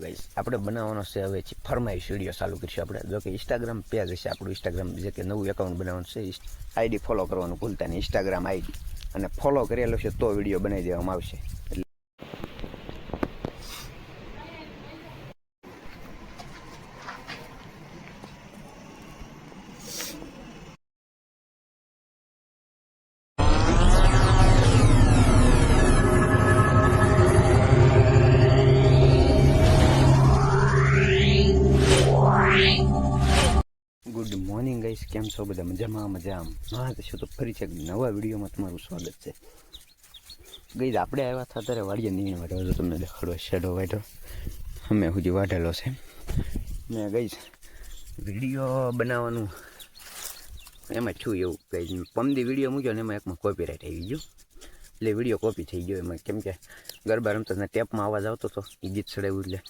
Guys આપણે બનાવવાનો છે હવે ફરમાઈશ વિડીયો ચાલુ કરીશું આપણે. જો કે ઇન્સ્ટાગ્રામ પેજ હશે આપણું, ઇન્સ્ટાગ્રામ જે કે નવું એકાઉન્ટ બનાવવાનું છે, આઈડી ફોલો કરવાનું ભૂલતા નહીં, ઇન્સ્ટાગ્રામ આઈડી અને ફોલો કરેલો છે તો વિડીયો બનાવી દેવામાં આવશે. ગુડ મોર્નિંગ ગાઈસ, કેમ છો બધા? મજામાં છો તો ફરી છે નવા વિડીયોમાં તમારું સ્વાગત છે. ગઈસ આપણે આવ્યા હતા ત્યારે વાડીએ નીણ વાઢો, તમને દેખાડો શેડો વાઢો અમે સુધી વાઢેલો છે ને. ગઈસ વિડીયો બનાવવાનું એમાં છું એવું ગઈસ, પમદી વિડીયો મૂક્યો ને એમાં એકમાં કોપીરાઇટ આવી ગયો, એટલે વિડીયો કોપી થઈ ગયો એમાં. કેમ કે ગરબા રમતા ને ટેપમાં અવાજ આવતો હતો, એ ગીત ચડાવ્યું એટલે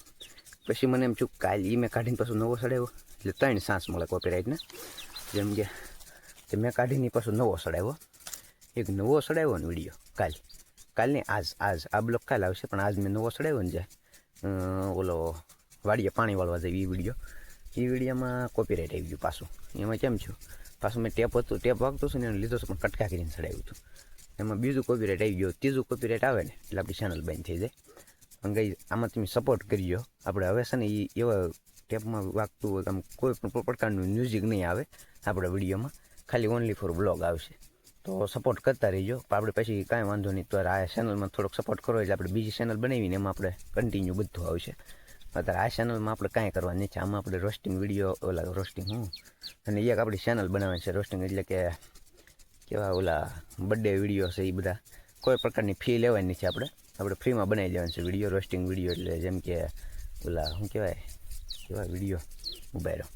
પછી મને એમ છું કાલ એ મેં કાઢીને પાછું નવો ચડાવ્યો એટલે 3 ચાન્સ મળે કોપીરાઇટને. જેમ કે મેં કાઢીને પાછું નવો ચડાવ્યો, એક નવો ચડાવ્યો ને વિડીયો કાલની આજ આ બ્લોક કાલ આવશે, પણ આજ મેં નવો ચડાવ્યો ને જાય ઓલો વાડીએ પાણી વાળવા જાય એ વિડીયોમાં કોપીરાઇટ આવી ગયું પાછું. એમાં કેમ છું પાછું મેં ટેપ વાગતું હતું ને એને લીધો પણ કટકા કરીને ચડાવ્યું હતું, એમાં બીજું કોપીરાઇટ આવી ગયો. ત્રીજું કોપીરાઇટ આવે ને એટલે આપણી ચેનલ બંધ થઈ જાય. ગઈ આમાં તમે સપોર્ટ કરજો આપણે. હવે છે ને એ એવા ટેપમાં વાગતું હોય આમ કોઈ પણ પ્રકારનું મ્યુઝિક નહીં આવે આપણા વિડીયોમાં, ખાલી ઓનલી ફોર બ્લોગ આવશે. તો સપોર્ટ કરતા રહીજો. આપણે પછી કાંઈ વાંધો નહીં, તો આ ચેનલમાં થોડોક સપોર્ટ કરો એટલે આપણે બીજી ચેનલ બનાવીને એમાં આપણે કન્ટિન્યુ બધું આવશે. અત્યારે આ ચેનલમાં આપણે કાંઈ કરવાની છે, આમાં આપણે રોસ્ટિંગ વિડીયો રોસ્ટિંગ અને એક આપણી ચેનલ બનાવે છે રોસ્ટિંગ, એટલે કે કેવા ઓલા બર્થડે વિડીયો છે એ બધા. કોઈ પ્રકારની ફી લેવાની નથી, આપણે ફ્રીમાં બનાવી દેવાનું છે વિડીયો, રોસ્ટિંગ વિડીયો. એટલે જેમ કે ઓલા શું કહેવાય કેવા વિડીયો ઉભા રહ્યો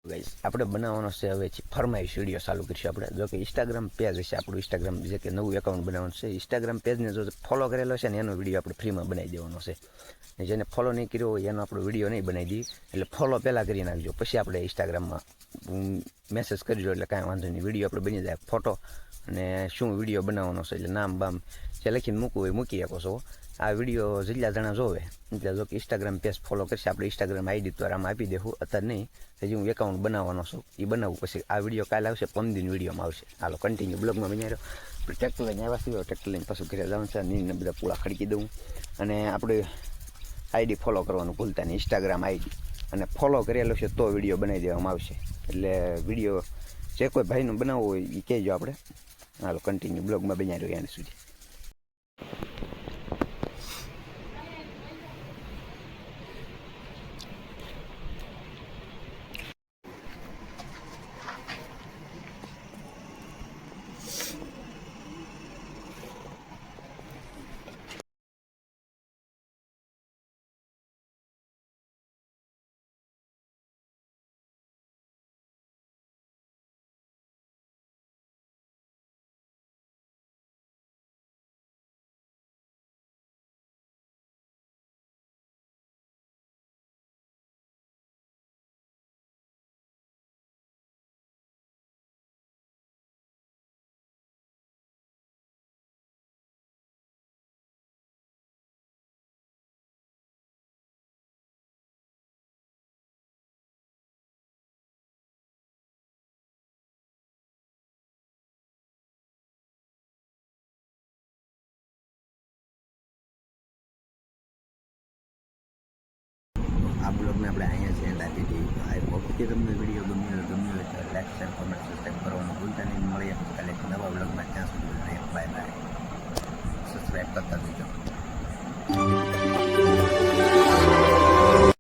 ગાઈસ આપણે બનાવવાનો છે હવે ફરમાઈશ વિડીયો ચાલુ કરીશું આપણે. જો કે ઇન્સ્ટાગ્રામ પેજ હશે આપણું, ઇન્સ્ટાગ્રામ જે કે નવું એકાઉન્ટ બનાવવાનું છે, ઇન્સ્ટાગ્રામ પેજને જો ફોલો કરેલો છે ને એનો વિડીયો આપણે ફ્રીમાં બનાવી દેવાનો છે. જેને ફોલો નહીં કર્યો હોય એનો આપણો વિડીયો નહીં બનાવી દઈએ, એટલે ફોલો પહેલાં કરી નાખજો, પછી આપણે ઇન્સ્ટાગ્રામમાં મેસેજ કરજો એટલે કાંઈ વાંધો નહીં, વિડીયો આપણે બની જાય. ફોટો અને શું વિડીયો બનાવવાનો છે એટલે નામ બામ જે લખીને મૂકવું હોય મૂકી શકો છો. આ વિડીયો જેટલા જણા જોવે એટલે જો કે ઇન્સ્ટાગ્રામ પેજ ફોલો કરશે, આપણે ઇન્સ્ટાગ્રામ આઈડી દ્વારા આમાં આપી દેવું. અત્યારે નહીં, હજી હું એકાઉન્ટ બનાવવાનો છું, એ બનાવું પછી આ વિડીયો કાલે આવશે, પમદીન વિડીયોમાં આવશે. હાલો કન્ટિન્યુ બ્લોગમાં બની રહ્યો. આપણે ટ્રેક્ટર લઈને આવ્યા છીએ, ટ્રેક્ટર લઈને પાછું ઘરે જવાનું છે, નીંદને બધા પૂળા ખડકી દઉં અને આપણે આઈડી ફોલો કરવાનું ભૂલતા નહીં, ઇન્સ્ટાગ્રામ આઈડી અને ફોલો કરેલો છે તો વિડીયો બનાવી દેવામાં આવશે. એટલે વિડીયો જે કોઈ ભાઈનું બનાવવું હોય એ કહેજો આપણે. હાલો કન્ટિન્યુ બ્લોગમાં બની રહ્યો એની સુધી. આ બ્લોગને આપણે અહીંયા છે એન્ડ આપી દઈએ. આઈ હોપ કે તમને વિડીયો ગમ્યો હોય તો લાઈક, શેર, કોમેન્ટ, સબસ્ક્રાઈબ કરવાનું ભૂલતા નહીં. મળીએ કાલે એક નવા બ્લોગમાં, ત્યાં સુધી બાય બાય. સબસ્ક્રાઈબ કરતા જજો.